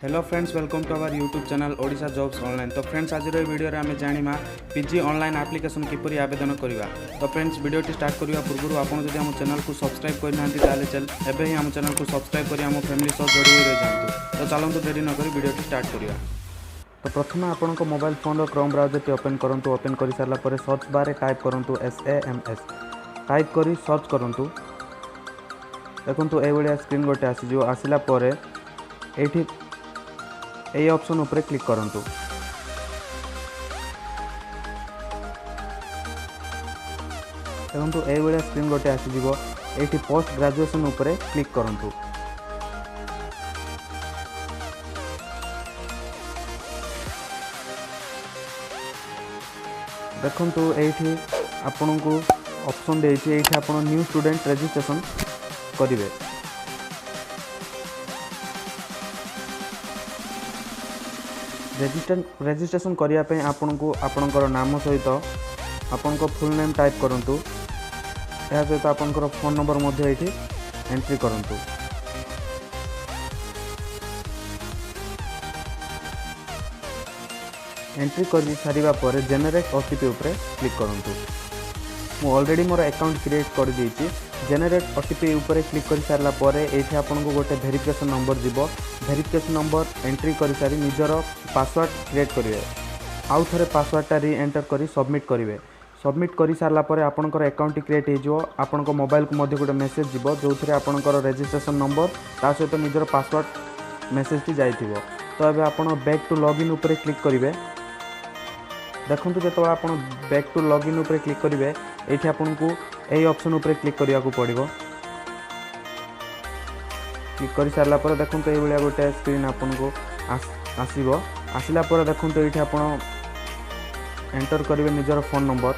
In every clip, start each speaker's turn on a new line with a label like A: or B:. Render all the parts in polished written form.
A: Hello friends, welcome to our YouTube channel Odisha jobs online. तो friends आज video रे आमे जानिमा पीजी ऑनलाइन एप्लिकेशन किपरि आवेदन करबा। तो फ्रेंड्स वीडियोटी स्टार्ट करबा पूर्व आपण जदि हम चैनल को सब्सक्राइब करनांती ताले एबे ही हम चैनल को सब्सक्राइब करी हम फैमिली सह जोड़ी रह जांतु। तो चलंतु देरी न करी वीडियोटी स्टार्ट करबा। तो प्रथम आपण को मोबाइल फोन रो क्रोम ब्राउजर टी ओपन करंतु। ओपन करि सारला परे सर्च बार रे टाइप करंतु SAMS टाइप करी सर्च करंतु। देखंतु ए भलिया स्क्रीन गोटे आसी जो आसिला परे एठी ए ऑप्शन ऊपर क्लिक करंतु। देखंतु ए भलिया स्क्रीन गोटे आसी जीवो। एठी पोस्ट ग्रेजुएशन ऊपर क्लिक करंतु। देखंतु एठी आपन को ऑप्शन देछि। एठी आपन न्यू स्टूडेंट रजिस्ट्रेशन करिवे। रजिस्ट्रेशन करिया पे आपन को आपनकर नाम सहित आपन को फुल नेम टाइप करंतु। या सहित आपनकर फोन नंबर मध्ये एठी एंट्री करंतु। एंट्री कर सारिबा पर जनरेट ओटीपी ऊपर क्लिक करंतु। मु ऑलरेडी मोर अकाउंट क्रिएट कर देछि। जनरेट ओटीपी ऊपर क्लिक कर सारला पर एठी आपन को गोटे वेरिफिकेशन नंबर जीवो। वेरिफिकेशन नंबर एंट्री कर सारी निजर पासवर्ड क्रिएट करिवे। आउ थरे पासवर्डटा री एंटर करी सबमिट करिवे। सबमिट करि सारला पर आपनकर अकाउंट क्रिएट हे जो आपनको मोबाइल को मध्ये गोटे मेसेज जीवो जो थरे आपनकर रजिस्ट्रेशन नंबर ता सहित निजर पासवर्ड मेसेज टी जाइथिबो। तो एबे आपण बैक टू लॉगिन ऊपर क्लिक करिवे। देखंतु जेतो आपण बैक टू लॉगिन ऊपर क्लिक करिवे एठी आपनको ए ऑप्शन ऊपर क्लिक करिया को पड़िबो। क्लिक कर सारला पर देखंतु ए भलिया गोटे स्क्रीन आपनको आसीबो। आसिला पर देखंतु एठी आपण एंटर करिवे निजर फोन नंबर।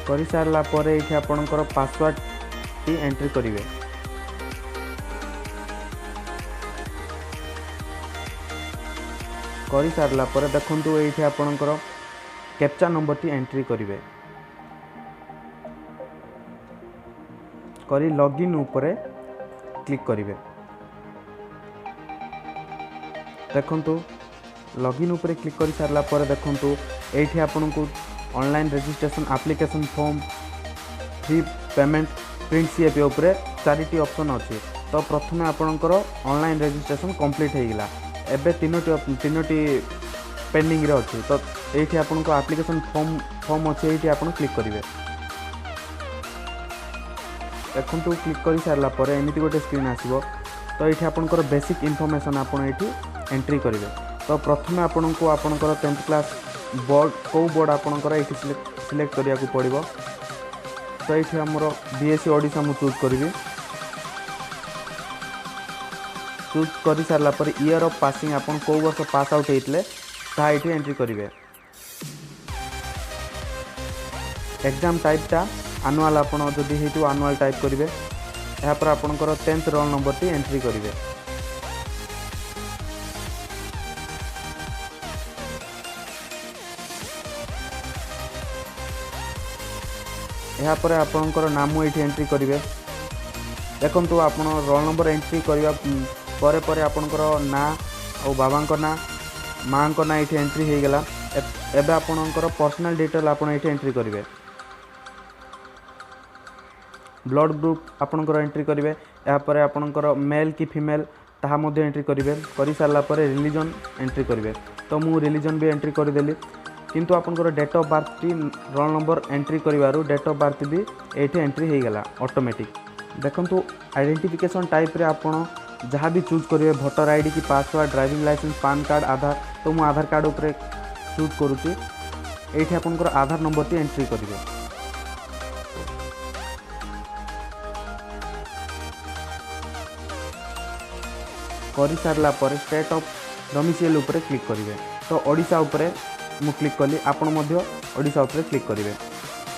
A: करि सारला पर एठी आपनकर पासवर्ड टी एंट्री करिवे। करि सारला पर देखंतु एठी आपनकर कैप्चा नंबर टी एंट्री करिवे। करी लॉगिन ऊपर क्लिक करिवे। देखंतु लॉगिन ऊपर क्लिक कर सारला पर देखंतु एठी आपनकु online registration application form fee payment print CAP ऊपर चारिटी ऑप्शन अछि। तो प्रथमे आपनकर ऑनलाइन रजिस्ट्रेशन कंप्लीट हो गला। एबे तीनोटी पेंडिंग रे अछि। तो एठी आपनको एप्लिकेशन फॉर्म अछि। एठी आपन क्लिक करिवे। देखंतु क्लिक कर सारला पर एमिति गोटे स्क्रीन आसीबो। तो एठी आपनकर बेसिक इन्फॉर्मेशन आपन एठी एंट्री करिवे। तो प्रथमे आपनको आपनकर 10th क्लास बोर्ड को बोर्ड आपनकर एठी सिलेक्ट करिया को पड़िबो। तो एठी हमरो बीएससी ओडिशा मु चूज करिवे। चूज करि सारला पर ईयर ऑफ पासिंग आपन को वर्ष पास आउट हेतले ता एठी एंट्री करिवे। एग्जाम टाइपटा एनुअल आपन जदि हेतु एनुअल टाइप करिवे। या पर आपनकर 10th roll number T entry करिवे। या पर आपनकर नाम एठी एंट्री करिवे। देखंतु आपन रोल नंबर एंट्री करिया परे परे आपनकर ना और बाबांकर ना मांकर ना एठी एंट्री हे गेला। एबे आपनकर पर्सनल डिटेल आपन एठी एंट्री करिवे। ब्लड ग्रुप आपनकर एंट्री करिवे। या पर आपनकर मेल की फीमेल ताहा मध्ये एंट्री करिवे। करि सारला पर रिलीजन एंट्री करिवे। तो मु रिलीजन भी एंट्री कर देली। किंतु आपनकर डेट ऑफ बर्थ टी रोल नंबर एंट्री करिवारु डेट ऑफ बर्थ भी एठी एंट्री हे गेला ऑटोमेटिक। देखंतु आइडेंटिफिकेशन टाइप रे आपण जहाँ भी चूज करिवे वोटर आईडी की password driving licence PAN card Aadhaar. तो मु आधार कार्ड ऊपर चूज करूची। एठी आपनकर आधार नंबर टी एंट्री करिवे। करि सारला पर स्टेट ऑफ डोमिसाइल ऊपर क्लिक करिवे। तो ओडिशा ऊपर मु क्लिक कली। आपण मध्य ओडिशा ऊपर क्लिक करिवे।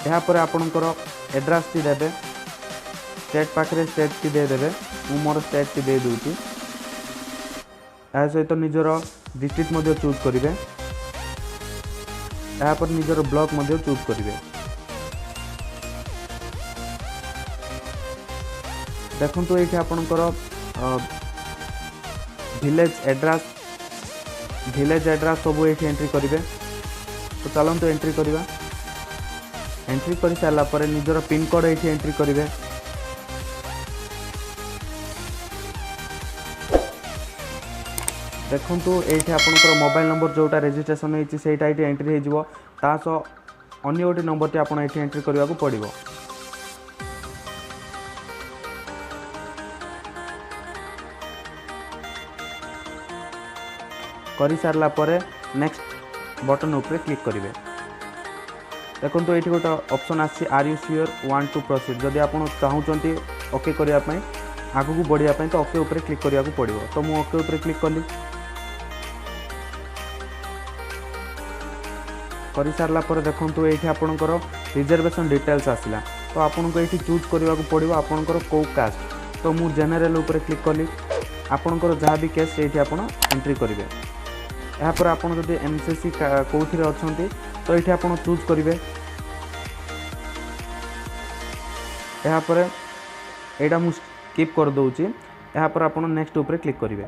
A: यहाँ पर आपनकर एड्रेस टी देबे। स्टेट पाखरे स्टेट टी दे देबे। मु मोर स्टेट टी दे दूची। या सहित निजर डिस्ट्रिक्ट मध्य चूज करिवे। यहाँ पर निजर ब्लॉक मध्य चूज करिवे। देखो ये आपणकर विलेज एड्रेस सब ये एंट्री करेंगे। तो चलते एंट्री करवा। एंट्री कर सारापर निजर पिन कोड ये एंट्री करेंगे। देखो ये आपणकर मोबाइल नंबर जोटा रजिस्ट्रेशन होती से एंट्री हो अन्य गोटे नंबर टी आपन ये एंट्री करने को पड़ो। कर सारा नेक्स्ट बटन उपरे क्लिक करेंगे। देखो ये गोटे ऑप्शन आसी are you sure want to proceed. जदि आप चाहते ओके करने आगू को बढ़ापी तो ओके उपरे क्लिक करने को पड़ो। तो मुझे ओके उपरे क्लिक कली। कर सारापर देखो ये आपणकर रिजर्वेशन डिटेल्स आसला। तो आपन को ये चूज करने को पड़ो आपणकर कौ कास्ट। तो मुझे जेनेरल उपरे क्लिक कली। आपणकर जहाँ भी केस ये आप एंट्री करेंगे। यापर आप एमसीसी कौन अच्छा तो ये आप चूज करेंगे। यापर यहाँ मुझे स्किप कर दूची। यापर आप नेक्स्ट उपरे क्लिक करेंगे।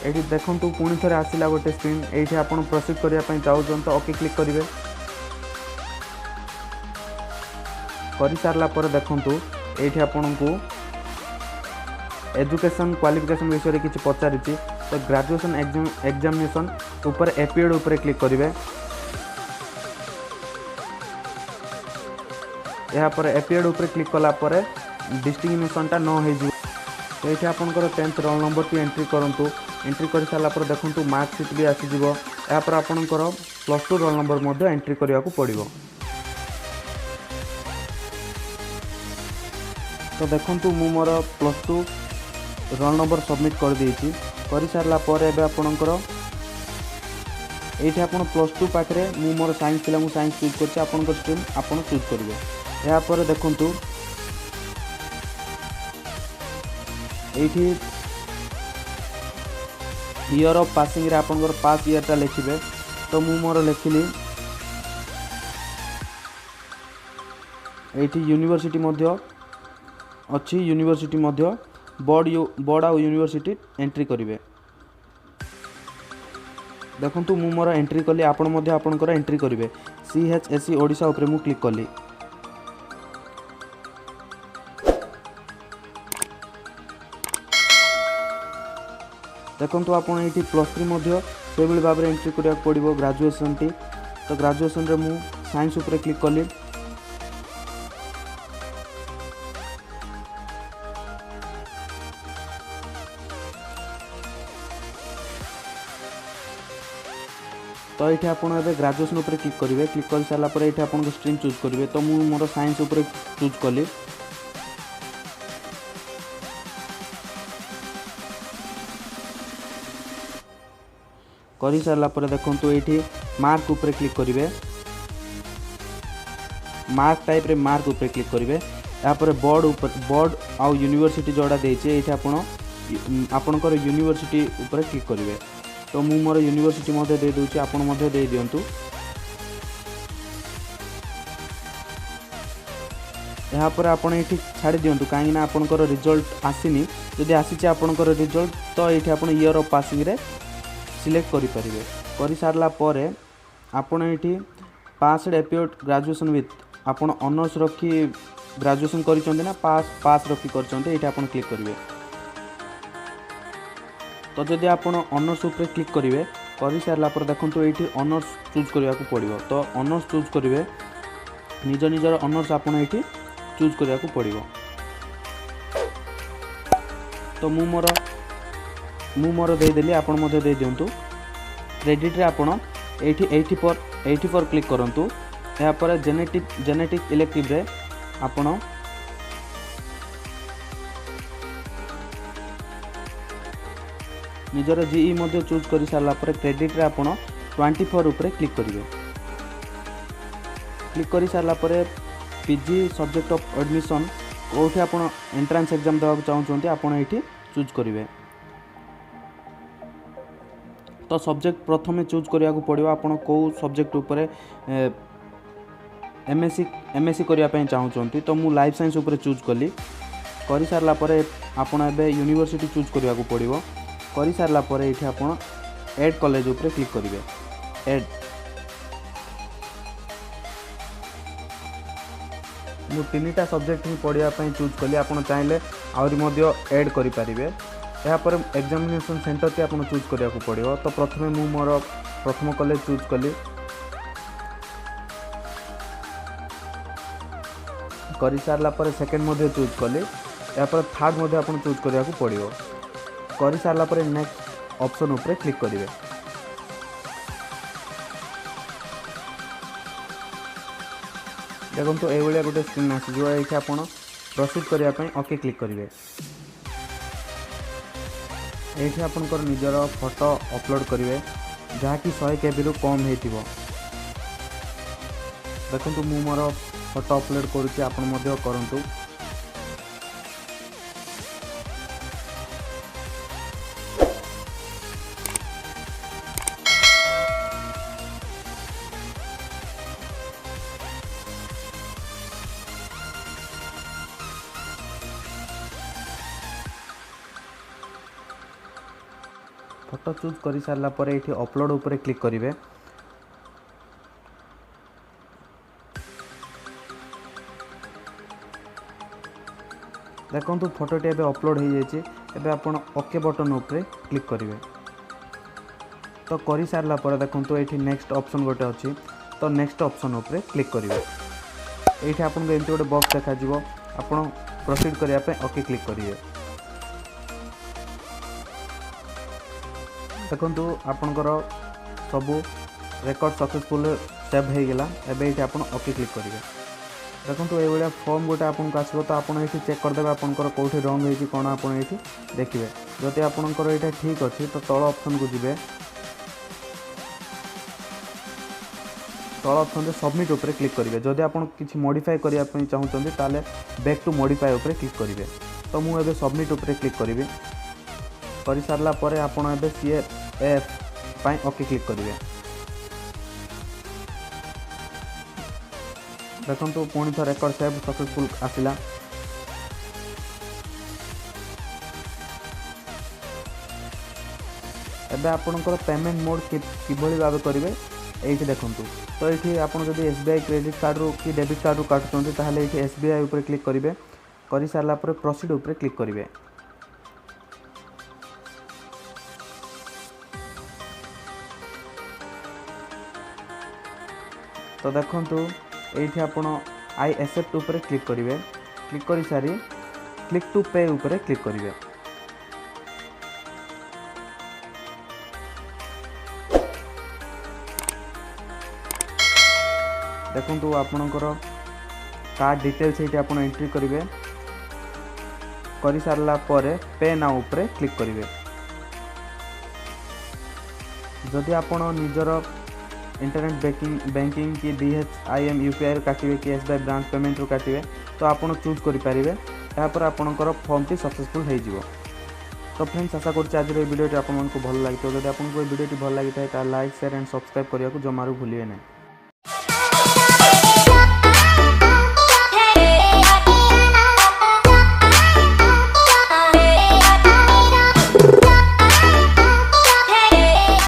A: ये देखो पुणी थे आसला गोटे स्क्रीन। ये आप प्रोसीड करने चाहते तो ओके क्लिक करेंगे। कर सारापर देखो ये आपन को एजुकेशन क्वालिफिकेशन विषय में किसी पचारि। तो ग्रेजुएशन एग्जामिनेशन ऊपर एपीएड उपरे क्लिक करेंगे। यहाँ पर एपीएड उपरे क्लिक कलापर डिस्टिंगनेशनटा न हो। तो ये आपंकर 10th रोल नंबर की एंट्री करूँ। एंट्री कर सारापर देखो मार्कशीट भी आसीज। यापर आपंकर +2 रोल नंबर एंट्री करने को पड़ो। तो देखो मु मोर +2 रोल नंबर सबमिट कर देइछि। कर सारापर एबे आपनकर ये आप +2 पाखे मु मोर साइंस थिला मु साइंस चूज करछि। आपनकर स्ट्रीम आपन चूज करेंगे। यापर देखो ये ईयर ऑफ पासिंग रे आपनकर पास ईयरटा लिखिबे। तो मु मोर लिखिली ये यूनिवर्सिटी अच्छी यूनिवर्सिटी बोर्ड आउ यूनिवर्सिटी एंट्री करेंगे। देखो मु मोर एंट्री कली। आपणकर एंट्री करेंगे। CHSE ओडिशा उपरे मु क्लिक कली। देखो आप +3 से भाव में एंट्री करने पड़ो ग्रेजुएशन टी। तो ग्रेजुएशन रे मु साइंस उपरे क्लिक कली। तो ये आप ग्रेजुएशन उपरे क्लिक करेंगे। क्लिक कर सारापर ये आप स्ट्रीम चूज करेंगे। तो मु मोर साइंस उपरे चूज कली। कर सारापर देखो ये मार्क उपरे क्लिक करेंगे। मार्क टाइप रे मार्क उपरे क्लिक करेंगे। यापर बोर्ड आउ यूनिवर्सिटी जोड़ा देचे ये आपणकर यूनिवर्सिटी उपरे क्लिक करेंगे। तो मु मोर यूनिवर्सिटी दे दूची। आपन मध्य दे दियंतु। यहाँ पर आपन ये छाड़ी दियंतु कहीं आपनकर रिजल्ट आसीनी। जदि आसी आपनकर रिजल्ट तो ये आप ईयर ऑफ पासिंग रे सिलेक्ट करेंगे। कर सारापर आपन ये पास एपीएड ग्रेजुएशन विथ आपन ऑनर्स रखी ग्रेजुएशन कर पास रखी कर आप क्लिक करेंगे। तो जदि आप ऑनर्स उपरे क्लिक करेंगे कर सारापर देखो ये ऑनर्स चूज करने को पड़ो। तो ऑनर्स चूज करेंगे। निजर ऑनर्स आप ये चूज करने को पड़ो। तो मु मोर देदेली आपन मध्य दे दियंतु। क्रेडिट रे आपन 80 पर क्लिक करंतु। या पर जेनेटिक इलेक्टिव रे आपन निजर जीई मध्य चूज कर सारापर क्रेडिट रे आपन 24 उपरे क्लिक करेंगे। क्लिक कर सारा पीजी सब्जेक्ट ऑफ एडमिशन कोठी आपण एंट्रेंस एग्जाम देवा चाहते आपण ये चूज करेंगे। तो सब्जेक्ट प्रथम चूज करिया को पड़ो आपण कौ सब्जेक्ट उपर एमएससी करने चाहूँगी। तो मु लाइफ साइंस उपर चूज कली कर सारा आपण एबे यूनिवर्सिटी चूज करिया को पड़ो। कर सारा ये आपण एड कॉलेज उपर क्लिक करेंगे। एड मु तीनटा सब्जेक्ट ही पढ़ाई चूज कली आपण चाहिले आहरी एड करें। यापर एग्जामिनेशन सेंटर टी आपन चूज करिया को पड़ो। तो प्रथमे मु मोर प्रथम कॉलेज चूज कली कर सारा सेकेंड चूज कली यापर थर्ड आपन चूज करिया को पड़ो। कर सारा नेक्स्ट ऑप्शन उपर क्लिक करेंगे। देखो तो ये गोटे स्क्रीन आसीज ये आप प्रोसीड करने ओके क्लिक करेंगे। ये आपंकर निजर फोटो अपलोड करेंगे जहाँकि 100 KB रु कम हो। देखो मु मोर फोटो अपलोड करुँचे आपण करूँ। फोटो चूज कर सारा ये अपलोड उपर क्लिक करेंगे। देखो फोटोटी एबे अपलोड हो जाए। एबे आपण ओके बटन उपर क्लिक करेंगे। तो कर सारा देखो ये नेक्स्ट ऑप्शन गोटे अच्छी। तो नेक्स्ट ऑप्शन उपर क्लिक करेंगे। ये आपको एमती गोटे बॉक्स देखा आपड़ प्रोसीड करने ओके क्लिक करेंगे। देखो आपणकर सबू रेकर्ड सक्सेसफुल सेव हो गला। एबे ये आप ओके क्लिक करेंगे। देखो ये फॉर्म गोटे आपको आसो। तो आप चेक करदे आपंकर कौटी रंग हो कौन आप देखिए। जदि आपंकर ये ठीक अच्छे तो तल ऑप्शन को जीवे। तल ऑप्शन से सबमिट उपर क्लिक करेंगे। जदि आप किसी मॉडिफाई करने चाहते ताले बैक टू मॉडिफाई उपर क्लिक करेंगे। तो मुझे सबमिट उपर क्लिक करी कर सारा आपड़ ए CAF ओके क्लिक करेंगे। देखो पुणी थ रेकर्ड सेव सक्सेसफुल आसला। एबे आपनकर पेमेंट मोड किभली भाव करेंगे ये देखो। तो ये आप SBI क्रेडिट कार्ड रू कि डेबिट कार्ड रू काटुंट ताहले ये SBI उपर क्लिक करेंगे। कर सारा प्रोसीड उपर क्लिक करेंगे। तो देखो ये आप आई एक्सेप्ट उपर क्लिक करेंगे। क्लिक कर सारी क्लिक टू पे उपर क्लिक करेंगे। देखो आपणकर कार्ड डिटेल्स ये आप एंट्री करेंगे। कर सारा पे नाउ उपर क्लिक करेंगे। जदि आप निजर इंटरनेट बैंकिंग की BHIM UPI काटिए कि SBI ब्रांच पेमेंट रू काटिए तो आप चूज करेंगे। यापर आपंकर फॉर्म टी सक्सेसफुल हो। तो फ्रेंड्स आशा करुँच आज वीडियो आपको भल लगी। जब आपको वीडियो भल लगी था लाइक शेयर एंड सब्सक्राइब करने को जमारू भूलिए नहीं।